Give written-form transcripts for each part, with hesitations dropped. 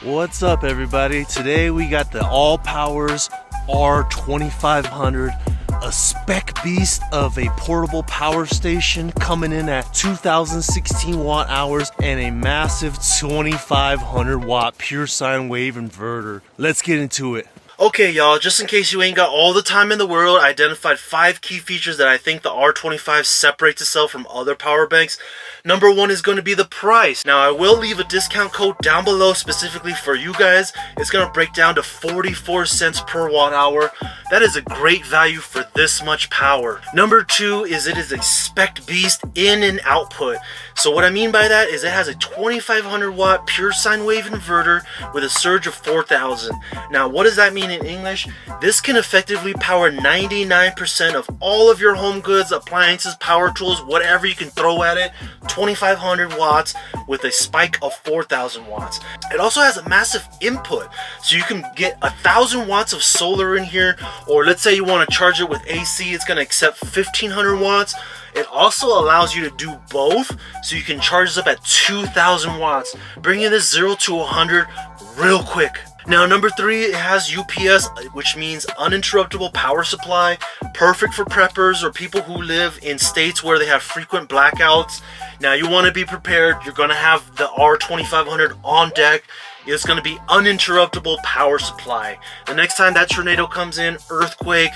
What's up, everybody? Today we got the ALLPOWERS R2500, a spec beast of a portable power station coming in at 2016 watt hours and a massive 2500 watt pure sine wave inverter. Let's get into it. Okay, y'all, just in case you ain't got all the time in the world, I identified 5 key features that I think the R25 separates itself from other power banks. Number 1 is going to be the price. Now, I will leave a discount code down below specifically for you guys. It's going to break down to 44 cents per watt hour. That is a great value for this much power. Number 2 is it is a spec beast in and output. So what I mean by that is it has a 2500 watt pure sine wave inverter with a surge of 4000. Now, what does that mean in English? This can effectively power 99% of all of your home goods, appliances, power tools, whatever you can throw at it. 2500 watts with a spike of 4000 watts. It also has a massive input, so you can get 1000 watts of solar in here, or let's say you want to charge it with AC, it's going to accept 1500 watts. It also allows you to do both, so you can charge this up at 2000 watts, bringing this 0 to 100 real quick. Now, number 3, it has UPS, which means uninterruptible power supply, perfect for preppers or people who live in states where they have frequent blackouts. Now, you want to be prepared. You're going to have the R2500 on deck. It's going to be uninterruptible power supply. The next time that tornado comes in, earthquake,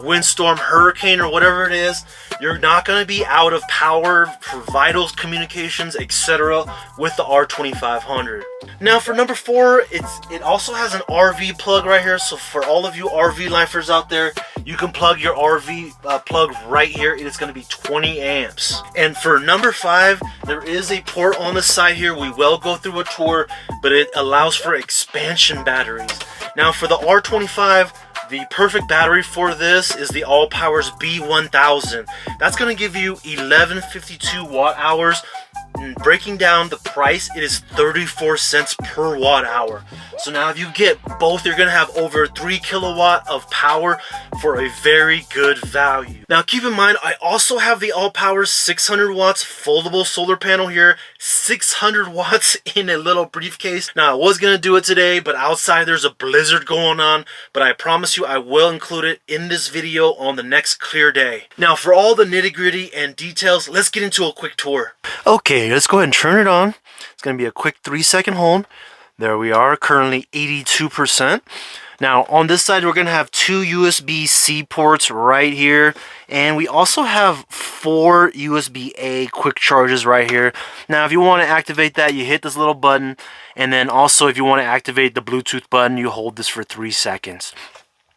windstorm, hurricane, or whatever it is, you're not going to be out of power for vital communications, etc. with the R2500. Now, for number 4, it also has an RV plug right here. So for all of you RV lifers out there, you can plug your RV plug right here. It is going to be 20 amps. And for number 5, there is a port on the side here. We will go through a tour, but it allows for expansion batteries. Now, for the R25, the perfect battery for this is the ALLPOWERS B1000. That's going to give you 1152 watt hours. And breaking down the price, it is 34 cents per watt hour. So now if you get both, you're going to have over 3 kilowatt of power for a very good value. Now keep in mind, I also have the ALLPOWERS 600 watts foldable solar panel here, 600 watts in a little briefcase. Now I was going to do it today, but outside there's a blizzard going on, but I promise you I will include it in this video on the next clear day. Now for all the nitty gritty and details, let's get into a quick tour. Okay, let's go ahead and turn it on. It's going to be a quick 3-second hold. There we are, currently 82%. Now on this side, we're going to have 2 USB-C ports right here. And we also have 4 USB-A quick charges right here. Now if you want to activate that, you hit this little button. And then also if you want to activate the Bluetooth button, you hold this for 3 seconds.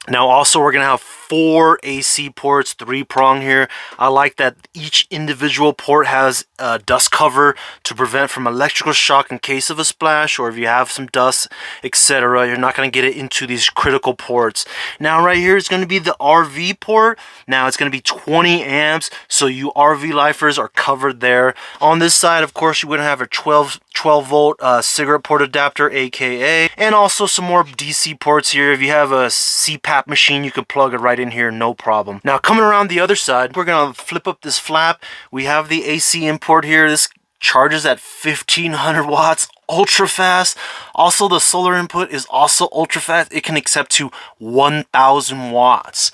Now also we're going to have 4 AC ports, 3-prong here. I like that each individual port has a dust cover to prevent from electrical shock in case of a splash, or if you have some dust, etc. You're not going to get it into these critical ports. Now right here is going to be the RV port. Now it's going to be 20 amps, so you RV lifers are covered there. On this side, of course, you're going to have a 12 volt cigarette port adapter, aka, and also some more DC ports here. If you have a CPAP machine, you can plug it right in here, no problem. Now coming around the other side, we're gonna flip up this flap. We have the AC import here. This charges at 1500 watts, ultra fast. Also the solar input is also ultra fast. It can accept to 1000 watts.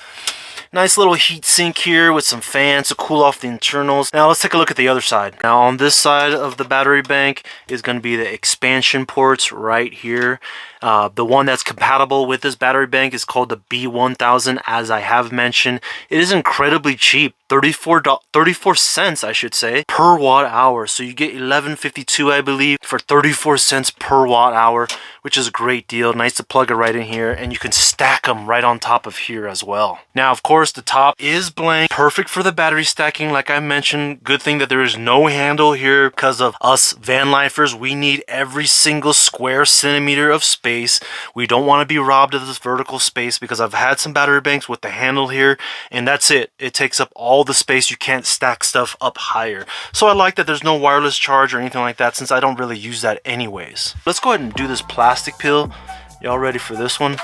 Nice little heat sink here with some fans to cool off the internals. Now let's take a look at the other side. Now on this side of the battery bank is going to be the expansion ports right here. The one that's compatible with this battery bank is called the B1000, as I have mentioned. It is incredibly cheap, 34 cents, I should say, per watt hour. So you get 1152, I believe, for 34 cents per watt hour, which is a great deal. Nice to plug it right in here, and you can stack them right on top of here as well. Now, of course, the top is blank, perfect for the battery stacking. Like I mentioned, good thing that there is no handle here because of us van lifers. We need every single square centimeter of space. We don't want to be robbed of this vertical space, because I've had some battery banks with the handle here, and that's it. It takes up all the space. You can't stack stuff up higher. So I like that there's no wireless charge or anything like that, since I don't really use that anyways. Let's go ahead and do this plastic peel. Y'all ready for this one?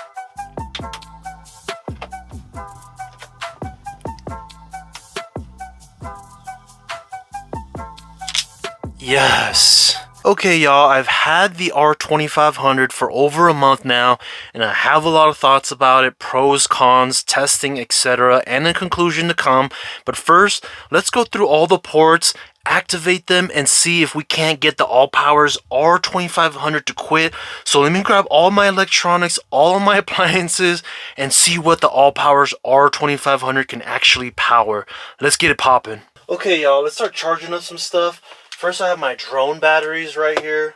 Yes. Okay, y'all, I've had the R2500 for over a month now, and I have a lot of thoughts about it, pros, cons, testing, etc., and a conclusion to come. But first, let's go through all the ports, activate them, and see if we can't get the ALLPOWERS R2500 to quit. So let me grab all my electronics, all of my appliances, and see what the ALLPOWERS R2500 can actually power. Let's get it popping. Okay, y'all, let's start charging up some stuff. First, I have my drone batteries right here.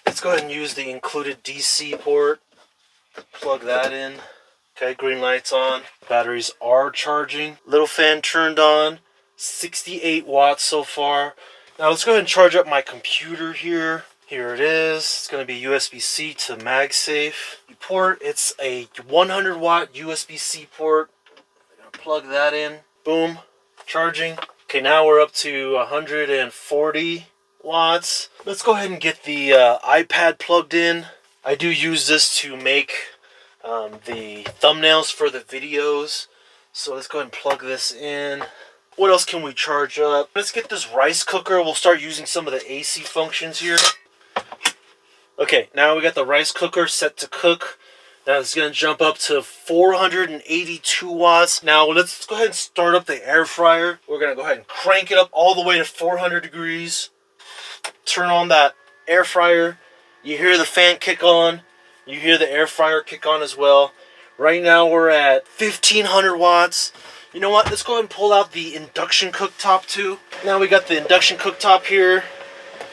Let's go ahead and use the included DC port. Plug that in. Okay, green light's on. Batteries are charging. Little fan turned on. 68 watts so far. Now let's go ahead and charge up my computer here. Here it is. It's going to be USB-C to MagSafe port. It's a 100 watt USB-C port. I'm going to plug that in. Boom. Charging. Okay, now we're up to 140 watts. Let's go ahead and get the iPad plugged in. I do use this to make the thumbnails for the videos. So let's go ahead and plug this in. What else can we charge up? Let's get this rice cooker. We'll start using some of the AC functions here. Okay, now we got the rice cooker set to cook. Now it's going to jump up to 482 watts. Now let's go ahead and start up the air fryer. We're going to go ahead and crank it up all the way to 400 degrees. Turn on that air fryer. You hear the fan kick on. You hear the air fryer kick on as well. Right now we're at 1500 watts. You know what? Let's go ahead and pull out the induction cooktop too. Now we got the induction cooktop here.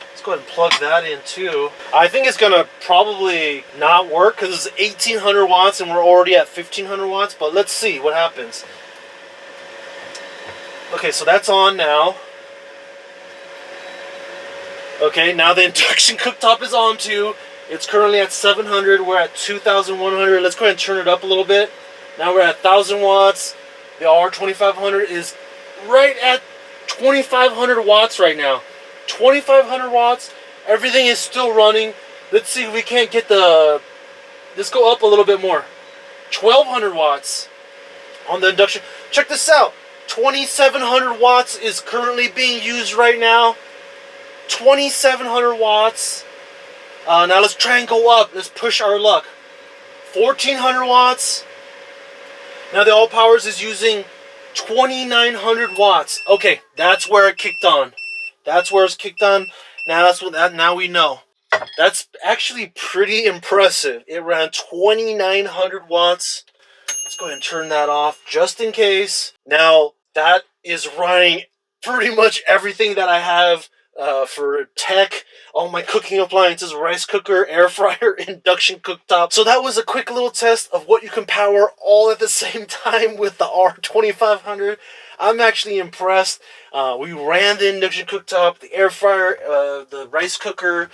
Let's go ahead and plug that in too. I think it's gonna probably not work because it's 1800 watts and we're already at 1500 watts, but let's see what happens. Okay, so that's on now. Okay, now the induction cooktop is on too. It's currently at 700. We're at 2100. Let's go ahead and turn it up a little bit. Now we're at 1000 watts. The R2500 is right at 2500 watts right now. 2500 watts. Everything is still running. Let's see if we can't get the... Let's go up a little bit more. 1200 watts on the induction. Check this out. 2700 watts is currently being used right now. 2700 watts. Now let's try and go up. Let's push our luck. 1400 watts. Now the ALLPOWERS is using 2900 watts. Okay, that's where it kicked on. That's where it's kicked on. Now that's what now we know. That's actually pretty impressive. It ran 2900 watts. Let's go ahead and turn that off just in case. Now that is running pretty much everything that I have for tech, all my cooking appliances, rice cooker, air fryer, induction cooktop. So that was a quick little test of what you can power all at the same time with the R2500. I'm actually impressed. We ran the induction cooktop, the air fryer, the rice cooker,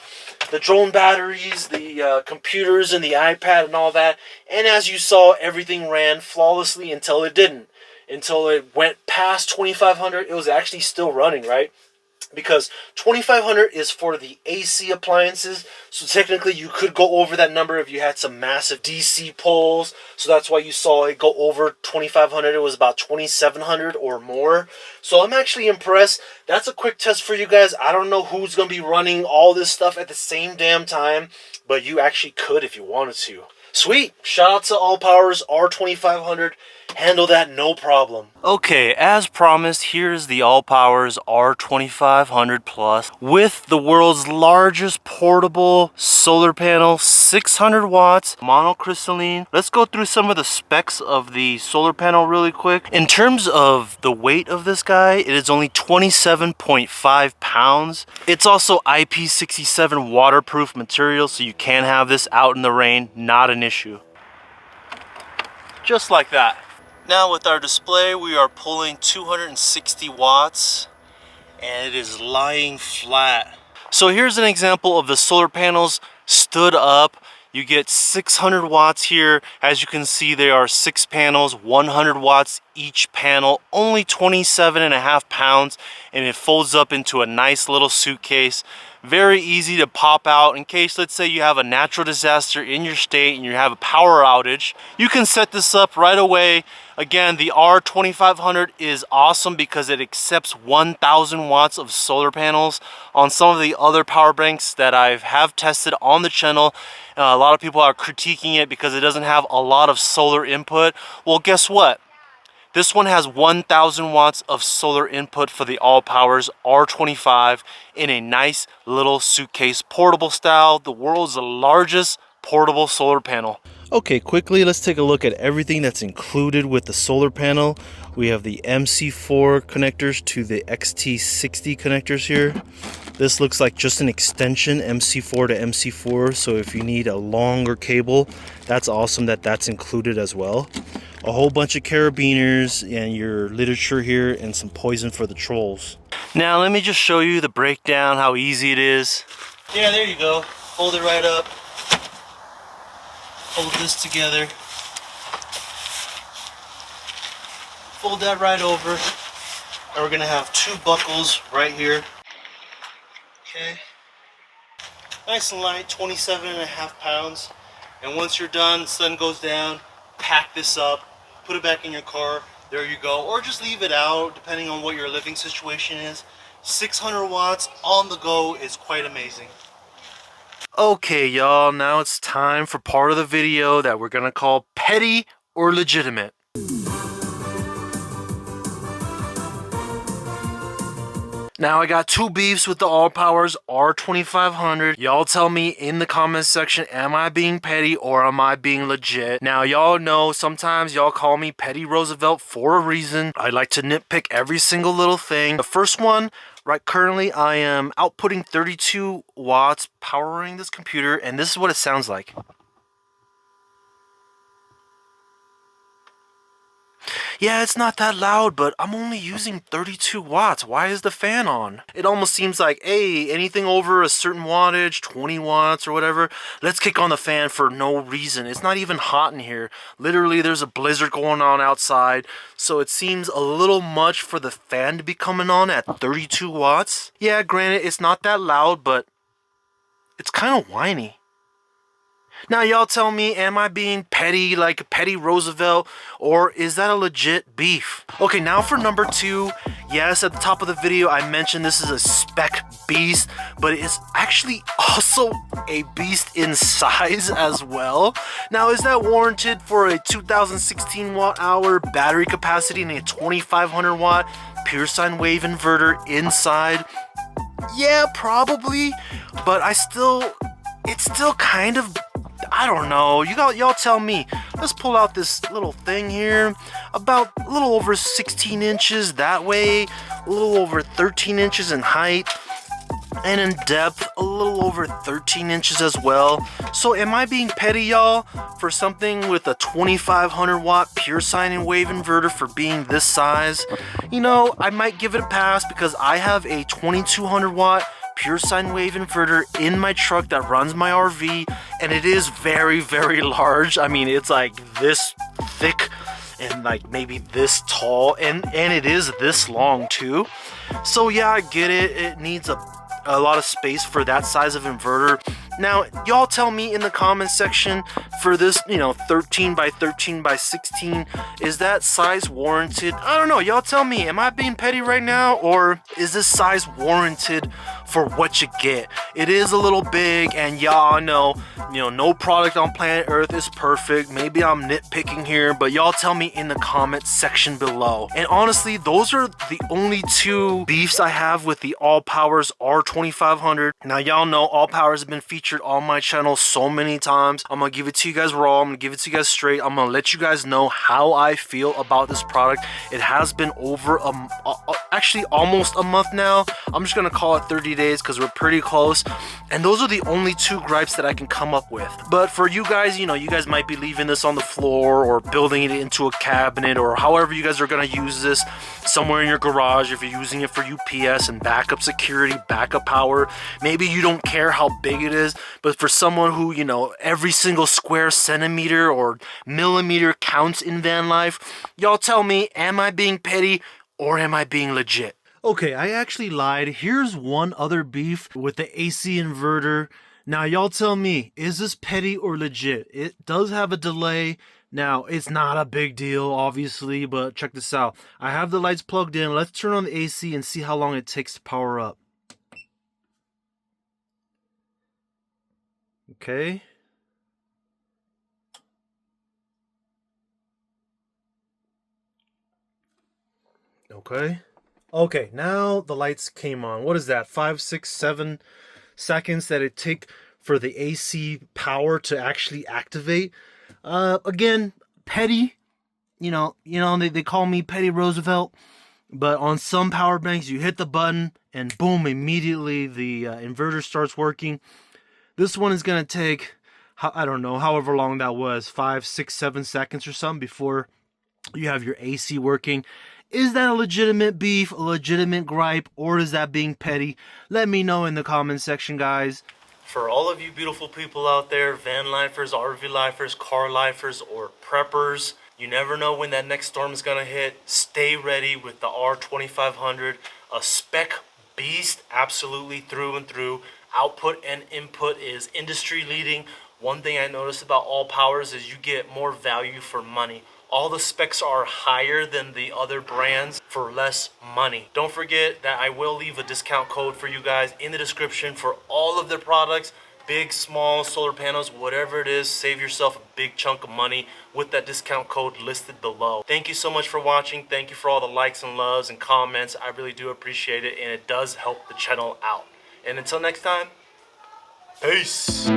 the drone batteries, the computers and the iPad and all that. And as you saw, everything ran flawlessly until it didn't. Until it went past 2500, it was actually still running, right? Because 2500 is for the AC appliances, so technically you could go over that number if you had some massive DC poles. So that's why you saw it go over 2500. It was about 2700 or more. So I'm actually impressed. That's a quick test for you guys. I don't know who's going to be running all this stuff at the same damn time, but you actually could if you wanted to. Sweet. Shout out to ALLPOWERS R2500. Handle that no problem. Okay, as promised, here's the ALLPOWERS R2500 Plus with the world's largest portable solar panel, 600 watts, monocrystalline. Let's go through some of the specs of the solar panel really quick. In terms of the weight of this guy, it is only 27.5 pounds. It's also IP67 waterproof material, so you can have this out in the rain, not an issue. Just like that. Now with our display, we are pulling 260 watts and it is lying flat. So here's an example of the solar panels stood up. You get 600 watts here. As you can see, there are 6 panels, 100 watts each panel, only 27.5 pounds, and it folds up into a nice little suitcase. Very easy to pop out in case, let's say, you have a natural disaster in your state and you have a power outage. You can set this up right away. Again, the R2500 is awesome because it accepts 1,000 watts of solar panels. On some of the other power banks that I have tested on the channel, a lot of people are critiquing it because it doesn't have a lot of solar input. Well, guess what? This one has 1,000 watts of solar input for the ALLPOWERS R25 in a nice little suitcase portable style, the world's largest portable solar panel. Okay, quickly, let's take a look at everything that's included with the solar panel. We have the MC4 connectors to the XT60 connectors here. This looks like just an extension, MC4 to MC4, so if you need a longer cable, that's awesome that that's included as well. A whole bunch of carabiners and your literature here and some poison for the trolls. Now let me just show you the breakdown, how easy it is. Yeah, there you go. Hold it right up. Hold this together. Fold that right over. And we're gonna have two buckles right here. Okay. Nice and light, 27.5 pounds. And once you're done, the sun goes down, pack this up, put it back in your car, there you go. Or just leave it out, depending on what your living situation is. 600 watts on the go is quite amazing. Okay, y'all, now it's time for part of the video that we're gonna call petty or legitimate. Now I got two beefs with the ALLPOWERS R2500. Y'all tell me in the comments section, am I being petty or am I being legit? Now y'all know sometimes y'all call me Petty Roosevelt for a reason. I like to nitpick every single little thing. The first one, right, currently I am outputting 32 watts powering this computer, and this is what it sounds like. Yeah, it's not that loud, but I'm only using 32 watts. Why is the fan on? It almost seems like, hey, anything over a certain wattage, 20 watts or whatever, let's kick on the fan for no reason. It's not even hot in here. Literally, there's a blizzard going on outside, so it seems a little much for the fan to be coming on at 32 watts. Yeah, granted, it's not that loud, but it's kind of whiny. Now y'all tell me, am I being petty like Petty Roosevelt, or is that a legit beef? Okay, now for number two. Yes, at the top of the video I mentioned this is a spec beast, but it's actually also a beast in size as well. Now, is that warranted for a 2016 watt hour battery capacity and a 2500 watt pure sine wave inverter inside? Yeah, probably, but it's still kind of, I don't know. Y'all tell me. Let's pull out this little thing here. About a little over 16 inches that way. A little over 13 inches in height. And in depth, a little over 13 inches as well. So am I being petty, y'all, for something with a 2500 watt pure sine wave inverter for being this size? You know, I might give it a pass because I have a 2200 watt pure sine wave inverter in my truck that runs my RV, and it is very, very large. I mean, it's like this thick and like maybe this tall, and it is this long too. So yeah, I get it. It needs a lot of space for that size of inverter. Now, y'all tell me in the comment section for this, 13 by 13 by 16, is that size warranted? I don't know, y'all tell me, am I being petty right now, or is this size warranted for what you get? It is a little big, and y'all know, no product on planet Earth is perfect. Maybe I'm nitpicking here, but y'all tell me in the comment section below. And honestly, those are the only two beefs I have with the ALLPOWERS R2500. Now, y'all know ALLPOWERS have been featured on my channel so many times. I'm gonna give it to you guys raw. I'm gonna give it to you guys straight. I'm gonna let you guys know how I feel about this product. It has been over actually almost a month now. I'm just gonna call it 30 days because we're pretty close, and those are the only two gripes that I can come up with. But for you guys, you guys might be leaving this on the floor or building it into a cabinet, or however you guys are gonna use this, somewhere in your garage if you're using it for UPS and backup security, backup power. Maybe you don't care how big it is, but for someone who, every single square centimeter or millimeter counts in van life, y'all tell me, am I being petty or am I being legit? Okay, I actually lied. Here's one other beef with the AC inverter. Now, y'all tell me, is this petty or legit? It does have a delay. Now, it's not a big deal, obviously, but check this out. I have the lights plugged in. Let's turn on the AC and see how long it takes to power up. Okay. Okay. Okay, now the lights came on. What is that? 5, 6, 7 seconds that it take for the AC power to actually activate. Again, petty. They call me Petty Roosevelt. But on some power banks, you hit the button and boom, immediately the inverter starts working. This one is gonna take, I don't know, however long that was, 5, 6, 7 seconds or something before you have your AC working. Is that a legitimate beef, a legitimate gripe, or is that being petty? Let me know in the comment section, guys. For all of you beautiful people out there, van lifers, RV lifers, car lifers, or preppers, you never know when that next storm is gonna hit. Stay ready with the R2500, a spec beast, absolutely through and through. Output and input is industry leading. One thing I noticed about ALLPOWERS is you get more value for money. All the specs are higher than the other brands for less money. Don't forget that I will leave a discount code for you guys in the description for all of their products. Big, small, solar panels, whatever it is, save yourself a big chunk of money with that discount code listed below. Thank you so much for watching. Thank you for all the likes and loves and comments. I really do appreciate it, and it does help the channel out. And until next time, peace.